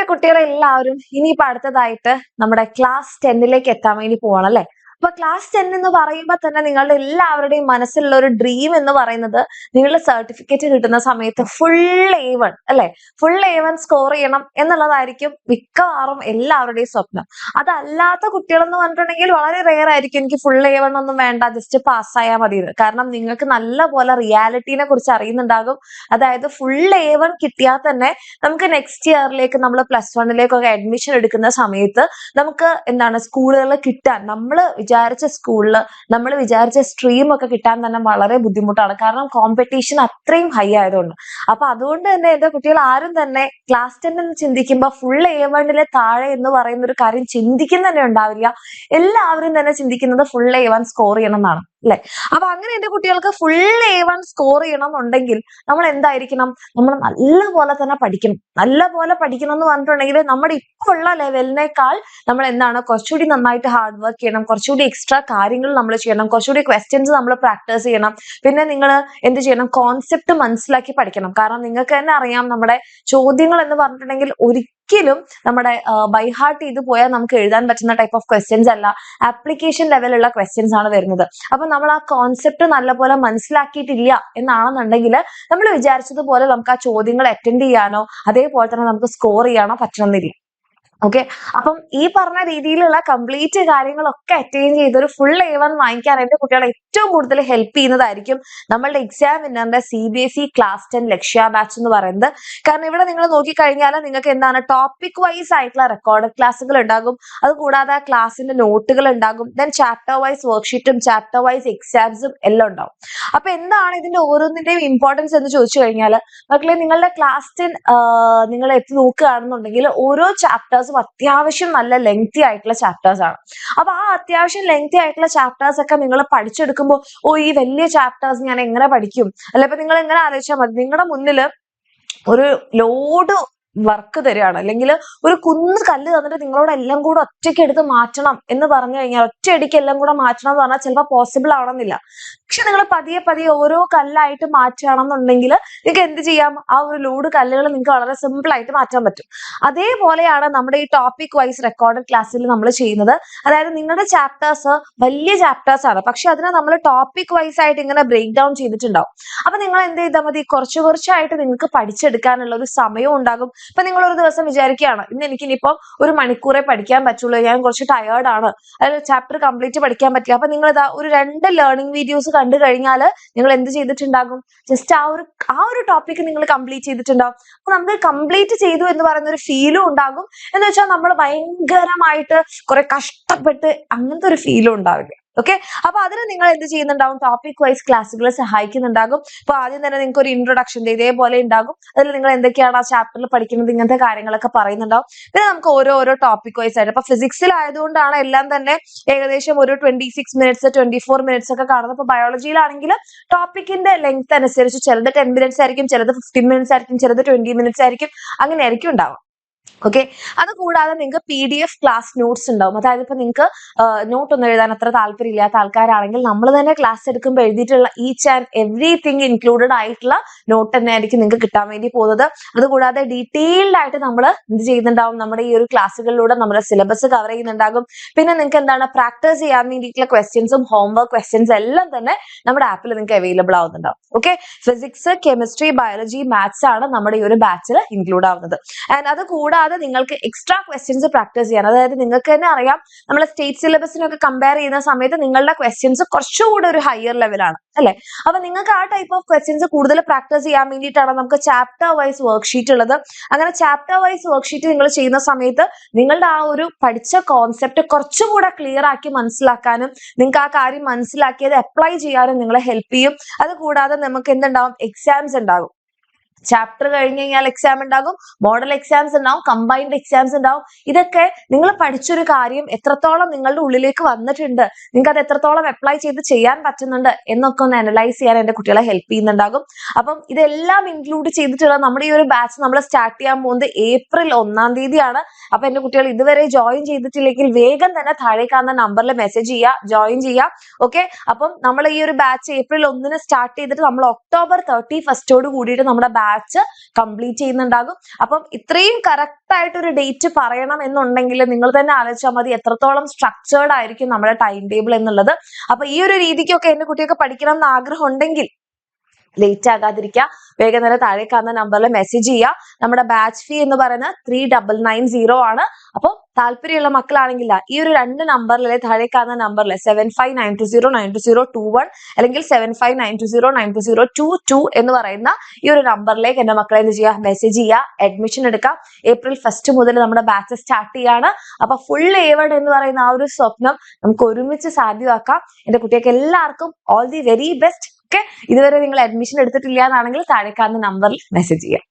എന്റെ കുട്ടികളെ എല്ലാവരും ഇനിയിപ്പോ അടുത്തതായിട്ട് നമ്മുടെ ക്ലാസ് 10ലേക്ക് എത്താൻ വേണ്ടി പോവാണ് അല്ലെ. അപ്പൊ ക്ലാസ് 10 എന്ന് പറയുമ്പോൾ തന്നെ നിങ്ങളുടെ എല്ലാവരുടെയും മനസ്സിലുള്ള ഒരു ഡ്രീം എന്ന് പറയുന്നത് നിങ്ങളുടെ സർട്ടിഫിക്കറ്റ് കിട്ടുന്ന സമയത്ത് ഫുൾ A1 അല്ലെ, ഫുൾ A1 സ്കോർ ചെയ്യണം എന്നുള്ളതായിരിക്കും മിക്കവാറും എല്ലാവരുടെയും സ്വപ്നം. അതല്ലാത്ത കുട്ടികൾ എന്ന് പറഞ്ഞിട്ടുണ്ടെങ്കിൽ വളരെ റെയർ ആയിരിക്കും എനിക്ക് ഫുൾ A1 ഒന്നും വേണ്ട, ജസ്റ്റ് പാസ്സായാൽ മതി. കാരണം നിങ്ങൾക്ക് നല്ല പോലെ റിയാലിറ്റിനെ കുറിച്ച് അറിയുന്നുണ്ടാകും. അതായത് ഫുൾ A1 കിട്ടിയാൽ തന്നെ നമുക്ക് നെക്സ്റ്റ് ഇയറിലേക്ക് നമ്മൾ +1ലേക്കൊക്കെ അഡ്മിഷൻ എടുക്കുന്ന സമയത്ത് നമുക്ക് എന്താണ് സ്കൂളുകൾ കിട്ടാൻ, നമ്മൾ വിചാരിച്ച സ്കൂളിൽ നമ്മൾ വിചാരിച്ച സ്ട്രീം ഒക്കെ കിട്ടാൻ തന്നെ വളരെ ബുദ്ധിമുട്ടാണ്. കാരണം കോമ്പറ്റീഷൻ അത്രയും ഹൈ ആയതുകൊണ്ട്. അപ്പൊ അതുകൊണ്ട് തന്നെ എന്റെ കുട്ടികൾ ആരും തന്നെ ക്ലാസ് 10 എന്ന് ചിന്തിക്കുമ്പോൾ ഫുൾ A1 താഴെ എന്ന് പറയുന്ന ഒരു കാര്യം ചിന്തിക്കുന്ന തന്നെ ഉണ്ടാവില്ല. എല്ലാവരും തന്നെ ചിന്തിക്കുന്നത് ഫുൾ A1 സ്കോർ ചെയ്യണം എന്നാണ് അല്ലെ. അപ്പൊ അങ്ങനെ എന്റെ കുട്ടികൾക്ക് ഫുൾ A1 സ്കോർ ചെയ്യണം എന്നുണ്ടെങ്കിൽ നമ്മൾ എന്തായിരിക്കണം, നമ്മൾ നല്ല പോലെ തന്നെ പഠിക്കണം. നല്ല പോലെ പഠിക്കണം എന്ന് പറഞ്ഞിട്ടുണ്ടെങ്കിൽ നമ്മുടെ ഇപ്പൊ ഉള്ള ലെവലിനേക്കാൾ നമ്മൾ എന്താണ് കുറച്ചുകൂടി നന്നായിട്ട് ഹാർഡ് വർക്ക് ചെയ്യണം, കുറച്ചുകൂടി എക്സ്ട്രാ കാര്യങ്ങൾ നമ്മൾ ചെയ്യണം, കുറച്ചുകൂടി ക്വസ്റ്റ്യൻസ് നമ്മൾ പ്രാക്ടീസ് ചെയ്യണം. പിന്നെ നിങ്ങൾ എന്ത് ചെയ്യണം, കോൺസെപ്റ്റ് മനസ്സിലാക്കി പഠിക്കണം. കാരണം നിങ്ങൾക്ക് തന്നെ അറിയാം, നമ്മുടെ ചോദ്യങ്ങൾ എന്ന് പറഞ്ഞിട്ടുണ്ടെങ്കിൽ ഒരിക്കലും നമ്മുടെ ബൈ ഹാർട്ട് ചെയ്ത് പോയാൽ നമുക്ക് എഴുതാൻ പറ്റുന്ന ടൈപ്പ് ഓഫ് ക്വസ്റ്റ്യൻസ് അല്ല, ആപ്ലിക്കേഷൻ ലെവലുള്ള ക്വസ്റ്റ്യൻസ് ആണ് വരുന്നത്. അപ്പൊ നമ്മൾ ആ കോൺസെപ്റ്റ് നല്ലപോലെ മനസ്സിലാക്കിയിട്ടില്ല എന്നാണെന്നുണ്ടെങ്കിൽ നമ്മൾ വിചാരിച്ചതുപോലെ നമുക്ക് ആ ചോദ്യങ്ങൾ അറ്റൻഡ് ചെയ്യാനോ അതേപോലെ തന്നെ നമുക്ക് സ്കോർ ചെയ്യാനോ പറ്റണമെന്നില്ല. ഓക്കെ, അപ്പം ഈ പറഞ്ഞ രീതിയിലുള്ള കംപ്ലീറ്റ് കാര്യങ്ങളൊക്കെ അറ്റൈൻ ചെയ്ത് ഒരു ഫുൾ A1 വാങ്ങിക്കാൻ എന്റെ കുട്ടികളെ ഏറ്റവും കൂടുതൽ ഹെൽപ്പ് ചെയ്യുന്നതായിരിക്കും നമ്മളുടെ എക്സാം വിന്നറിന്റെ CBSE ക്ലാസ് 10 ലക്ഷ്യ ബാച്ച് എന്ന് പറയുന്നത്. കാരണം ഇവിടെ നിങ്ങൾ നോക്കിക്കഴിഞ്ഞാൽ നിങ്ങൾക്ക് എന്താണ് ടോപ്പിക് വൈസ് ആയിട്ടുള്ള റെക്കോർഡ് ക്ലാസ്സുകൾ ഉണ്ടാകും. അതുകൂടാതെ ആ ക്ലാസ്സിന്റെ നോട്ടുകൾ ഉണ്ടാകും. ദെൻ ചാപ്റ്റർ വൈസ് വർക്ക്ഷീറ്റും ചാപ്റ്റർ വൈസ് എക്സാംസും എല്ലാം ഉണ്ടാവും. അപ്പൊ എന്താണ് ഇതിന്റെ ഓരോന്നിന്റെയും ഇമ്പോർട്ടൻസ് എന്ന് ചോദിച്ചു കഴിഞ്ഞാൽ, മക്കളെ നിങ്ങളുടെ ക്ലാസ് 10 നിങ്ങൾ എത്തി നോക്കുകയാണെന്നുണ്ടെങ്കിൽ ഓരോ ചാപ്റ്റേഴ്സ് അത്യാവശ്യം നല്ല ലെങ്തി ആയിട്ടുള്ള ചാപ്റ്റേഴ്സ് ആണ്. അപ്പൊ ആ അത്യാവശ്യം ലെങ്തി ആയിട്ടുള്ള ചാപ്റ്റേഴ്സ് ഒക്കെ നിങ്ങൾ പഠിച്ചെടുക്കുമ്പോൾ ഈ വലിയ ചാപ്റ്റേഴ്സ് ഞാൻ എങ്ങനെ പഠിക്കും അല്ലെ. ഇപ്പൊ നിങ്ങൾ എങ്ങനെ ആലോചിച്ചാൽ മതി, നിങ്ങളുടെ മുന്നിൽ ഒരു ലോഡ് വർക്ക് തരികയാണ്, അല്ലെങ്കിൽ ഒരു കുന്ന് കല്ല് തന്നിട്ട് നിങ്ങളോട് എല്ലാം കൂടെ ഒറ്റയ്ക്ക് എടുത്ത് മാറ്റണം എന്ന് പറഞ്ഞു കഴിഞ്ഞാൽ, ഒറ്റയടിക്ക് എല്ലാം കൂടെ മാറ്റണം എന്ന് പറഞ്ഞാൽ ചിലപ്പോൾ പോസിബിൾ ആവണമെന്നില്ല. പക്ഷെ നിങ്ങൾ പതിയെ പതിയെ ഓരോ കല്ലായിട്ട് മാറ്റുകയാണെന്നുണ്ടെങ്കിൽ നിങ്ങൾക്ക് എന്ത് ചെയ്യാം, ആ ഒരു ലോഡ് കല്ലുകൾ നിങ്ങൾക്ക് വളരെ സിമ്പിൾ ആയിട്ട് മാറ്റാൻ പറ്റും. അതേപോലെയാണ് നമ്മുടെ ഈ ടോപ്പിക് വൈസ് റെക്കോർഡഡ് ക്ലാസ്സിൽ നമ്മൾ ചെയ്യുന്നത്. അതായത് നിങ്ങളുടെ ചാപ്റ്റേഴ്സ് വലിയ ചാപ്റ്റേഴ്സ് ആണ്, പക്ഷെ അതിനെ നമ്മൾ ടോപ്പിക് വൈസ് ആയിട്ട് ഇങ്ങനെ ബ്രേക്ക് ഡൗൺ ചെയ്തിട്ടുണ്ടാവും. അപ്പൊ നിങ്ങൾ എന്ത് ചെയ്താൽ മതി, കുറച്ച് കുറച്ചായിട്ട് നിങ്ങൾക്ക് പഠിച്ചെടുക്കാനുള്ള ഒരു സമയവും ഉണ്ടാകും. ഇപ്പൊ നിങ്ങൾ ഒരു ദിവസം വിചാരിക്കുകയാണ്, ഇന്ന് എനിക്ക് ഇനിയിപ്പം 1 മണിക്കൂറേ പഠിക്കാൻ പറ്റുള്ളൂ, ഞാൻ കുറച്ച് ടയേർഡ് ആണ്, അതായത് ചാപ്റ്റർ കംപ്ലീറ്റ് പഠിക്കാൻ പറ്റില്ല. അപ്പൊ നിങ്ങൾ ഇതാ ഒരു 2 ലേണിംഗ് വീഡിയോസ് കണ്ടു കഴിഞ്ഞാൽ നിങ്ങൾ എന്ത് ചെയ്തിട്ടുണ്ടാകും, ജസ്റ്റ് ആ ഒരു ടോപ്പിക് നിങ്ങൾ കംപ്ലീറ്റ് ചെയ്തിട്ടുണ്ടാവും. അപ്പൊ നമുക്ക് കംപ്ലീറ്റ് ചെയ്തു എന്ന് പറയുന്ന ഒരു ഫീലും ഉണ്ടാകും. എന്ന് വെച്ചാൽ നമ്മൾ ഭയങ്കരമായിട്ട് കുറെ കഷ്ടപ്പെട്ട് അങ്ങനത്തെ ഒരു ഫീലും ഉണ്ടാവില്ല. ഓക്കെ, അപ്പൊ അതിന് നിങ്ങൾ എന്ത് ചെയ്യുന്നുണ്ടാവും, ടോപ്പിക് വൈസ് ക്ലാസ്സുകൾ സഹായിക്കുന്നുണ്ടാകും. ഇപ്പൊ ആദ്യം തന്നെ നിങ്ങൾക്ക് ഒരു ഇൻട്രൊഡക്ഷൻ ഇതേപോലെ ഉണ്ടാകും. അതിൽ നിങ്ങൾ എന്തൊക്കെയാണ് ആ ചാപ്റ്ററിൽ പഠിക്കുന്നത്, ഇങ്ങനത്തെ കാര്യങ്ങളൊക്കെ പറയുന്നുണ്ടാവും. പിന്നെ നമുക്ക് ഓരോ ടോപ്പിക് വൈസ് ആയിട്ട്, ഇപ്പൊ ഫിസിക്സിൽ ആയതുകൊണ്ടാണ് എല്ലാം തന്നെ ഏകദേശം ഒരു 26 മിനിറ്റ്സ് 24 മിനിറ്റ്സ് ഒക്കെ കാണുന്നത്. ഇപ്പൊ ബയോളജിയിലാണെങ്കിൽ ടോപ്പിക്കിന്റെ ലെങ്ത് അനുസരിച്ച് ചിലത് 10 മിനിറ്റ്സ് ആയിരിക്കും, ചിലത് 15 മിനിറ്റ്സ് ആയിരിക്കും, ചിലത് 20 മിനിറ്റ്സ് ആയിരിക്കും, അങ്ങനെ ആയിരിക്കും ഉണ്ടാവുക. ഓക്കെ, അത് കൂടാതെ നിങ്ങൾക്ക് PDF ക്ലാസ് നോട്ട്സ് ഉണ്ടാവും. അതായത് ഇപ്പൊ നിങ്ങൾക്ക് നോട്ട് ഒന്നും എഴുതാൻ അത്ര താല്പര്യം ഇല്ലാത്ത ആൾക്കാരാണെങ്കിൽ നമ്മൾ തന്നെ ക്ലാസ് എടുക്കുമ്പോൾ എഴുതിയിട്ടുള്ള ഈച്ച് ആൻഡ് എവറിത്തിങ് ഇൻക്ലൂഡഡ് ആയിട്ടുള്ള നോട്ട് തന്നെ ആയിരിക്കും നിങ്ങൾക്ക് കിട്ടാൻ വേണ്ടി പോകുന്നത്. അതുകൂടാതെ ഡീറ്റെയിൽഡ് ആയിട്ട് നമ്മൾ എന്ത് ചെയ്യുന്നുണ്ടാവും, നമ്മുടെ ഈ ഒരു ക്ലാസ്സുകളിലൂടെ നമ്മുടെ സിലബസ് കവർ ചെയ്യുന്നുണ്ടാകും. പിന്നെ നിങ്ങൾക്ക് എന്താണ് പ്രാക്ടീസ് ചെയ്യാൻ വേണ്ടിയിട്ടുള്ള ക്വസ്റ്റ്യൻസും ഹോംവർക്ക് ക്വസ്റ്റ്യൻസ് എല്ലാം തന്നെ നമ്മുടെ ആപ്പിൽ നിങ്ങൾക്ക് അവൈലബിൾ ആവുന്നുണ്ടാവും. Okay, physics, chemistry, biology, maths ആണ് നമ്മുടെ ഈ ഒരു ബാച്ചിൽ ഇൻക്ലൂഡ് ആവുന്നത്. ആൻഡ് അത് കൂടാതെ നിങ്ങൾക്ക് എക്സ്ട്രാ ക്വസ്റ്റ്യൻസ് പ്രാക്ടീസ് ചെയ്യാൻ, അതായത് നിങ്ങൾക്ക് തന്നെ അറിയാം നമ്മളെ സ്റ്റേറ്റ് സിലബസിനൊക്കെ കമ്പയർ ചെയ്യുന്ന സമയത്ത് നിങ്ങളുടെ ക്വസ്റ്റ്യൻസ് കുറച്ചുകൂടി ഒരു ഹയർ ലെവലാണ് അല്ലെ. അപ്പൊ നിങ്ങൾക്ക് ആ ടൈപ്പ് ഓഫ് ക്വസ്റ്റ്യൻസ് കൂടുതൽ പ്രാക്ടീസ് ചെയ്യാൻ വേണ്ടിയിട്ടാണ് നമുക്ക് ചാപ്റ്റർ വൈസ് വർക്ക്ഷീറ്റ് ഉള്ളത്. അങ്ങനെ ചാപ്റ്റർ വൈസ് വർക്ക്ഷീറ്റ് നിങ്ങൾ ചെയ്യുന്ന സമയത്ത് നിങ്ങളുടെ ആ ഒരു പഠിച്ച കോൺസെപ്റ്റ് കുറച്ചുകൂടെ ക്ലിയർ ആക്കി മനസ്സിലാക്കാനും നിങ്ങൾക്ക് ആ കാര്യം മനസ്സിലാക്കിയത് അപ്ലൈ ചെയ്യാനും നിങ്ങളെ ഹെൽപ്പ് ചെയ്യും. അത് കൂടാതെ നമുക്ക് എന്തുണ്ടാവും, എക്സാംസ് ഉണ്ടാകും. ചാപ്റ്റർ കഴിഞ്ഞ് കഴിഞ്ഞാൽ എക്സാം ഉണ്ടാകും, മോഡൽ എക്സാംസ് ഉണ്ടാവും, കമ്പൈൻഡ് എക്സാംസ് ഉണ്ടാവും. ഇതൊക്കെ നിങ്ങൾ പഠിച്ചൊരു കാര്യം എത്രത്തോളം നിങ്ങളുടെ ഉള്ളിലേക്ക് വന്നിട്ടുണ്ട്, നിങ്ങൾക്ക് അത് എത്രത്തോളം അപ്ലൈ ചെയ്ത് ചെയ്യാൻ പറ്റുന്നുണ്ട് എന്നൊക്കെ ഒന്ന് അനലൈസ് ചെയ്യാൻ എന്റെ കുട്ടികളെ ഹെൽപ്പ് ചെയ്യുന്നുണ്ടാകും. അപ്പം ഇതെല്ലാം ഇൻക്ലൂഡ് ചെയ്തിട്ടുള്ള നമ്മുടെ ഈ ഒരു ബാച്ച് നമ്മൾ സ്റ്റാർട്ട് ചെയ്യാൻ പോകുന്നത് April 1-ാം തീയതിയാണ്. അപ്പൊ എന്റെ കുട്ടികൾ ഇതുവരെ ജോയിൻ ചെയ്തിട്ടില്ലെങ്കിൽ വേഗം തന്നെ താഴെ കാണുന്ന നമ്പറിൽ മെസ്സേജ് ചെയ്യുക, ജോയിൻ ചെയ്യുക. ഓക്കെ, അപ്പം നമ്മൾ ഈ ഒരു ബാച്ച് April 1-ന് സ്റ്റാർട്ട് ചെയ്തിട്ട് നമ്മൾ October 31st കൂടിയിട്ട് നമ്മുടെ ബാച്ച് കംപ്ലീറ്റ് ചെയ്യുന്നുണ്ടാകും. അപ്പം ഇത്രയും കറക്റ്റ് ആയിട്ട് ഒരു ഡേറ്റ് പറയണം എന്നുണ്ടെങ്കിൽ നിങ്ങൾ തന്നെ ആലോചിച്ചാൽ മതി എത്രത്തോളം സ്ട്രക്ചേർഡ് ആയിരിക്കും നമ്മുടെ ടൈം ടേബിൾ എന്നുള്ളത്. അപ്പൊ ഈ ഒരു രീതിക്കൊക്കെ എന്റെ കുട്ടിയൊക്കെ പഠിക്കണം എന്ന് ആഗ്രഹം ഉണ്ടെങ്കിൽ ലേറ്റ് ആകാതിരിക്കുക, വേഗം തന്നെ താഴെ കാണുന്ന നമ്പറിൽ മെസ്സേജ് ചെയ്യുക. നമ്മുടെ ബാച്ച് ഫീ എന്ന് പറയുന്നത് 3990 ആണ്. അപ്പോൾ താല്പര്യമുള്ള മക്കളാണെങ്കിൽ ഈ ഒരു 2 നമ്പറിലെ താഴെ കാണുന്ന നമ്പറിൽ 7592092021 അല്ലെങ്കിൽ 7592092022 എന്ന് പറയുന്ന ഈ ഒരു നമ്പറിലേക്ക് എന്റെ മക്കളെ എന്ത് ചെയ്യുക, മെസ്സേജ് ചെയ്യുക. അഡ്മിഷൻ എടുക്കാം. April 1 മുതൽ നമ്മുടെ ബാച്ച് സ്റ്റാർട്ട് ചെയ്യാണ്. അപ്പൊ ഫുൾ A1 എന്ന് പറയുന്ന ആ ഒരു സ്വപ്നം നമുക്ക് ഒരുമിച്ച് സാധ്യമാക്കാം. എന്റെ കുട്ടികൾക്ക് എല്ലാവർക്കും all the very best. Okay, ഇതുവരെ നിങ്ങൾ അഡ്മിഷൻ എടുത്തിട്ടില്ല എന്നാണെങ്കിൽ താഴെ കാണുന്ന നമ്പറിൽ മെസ്സേജ് ചെയ്യാം.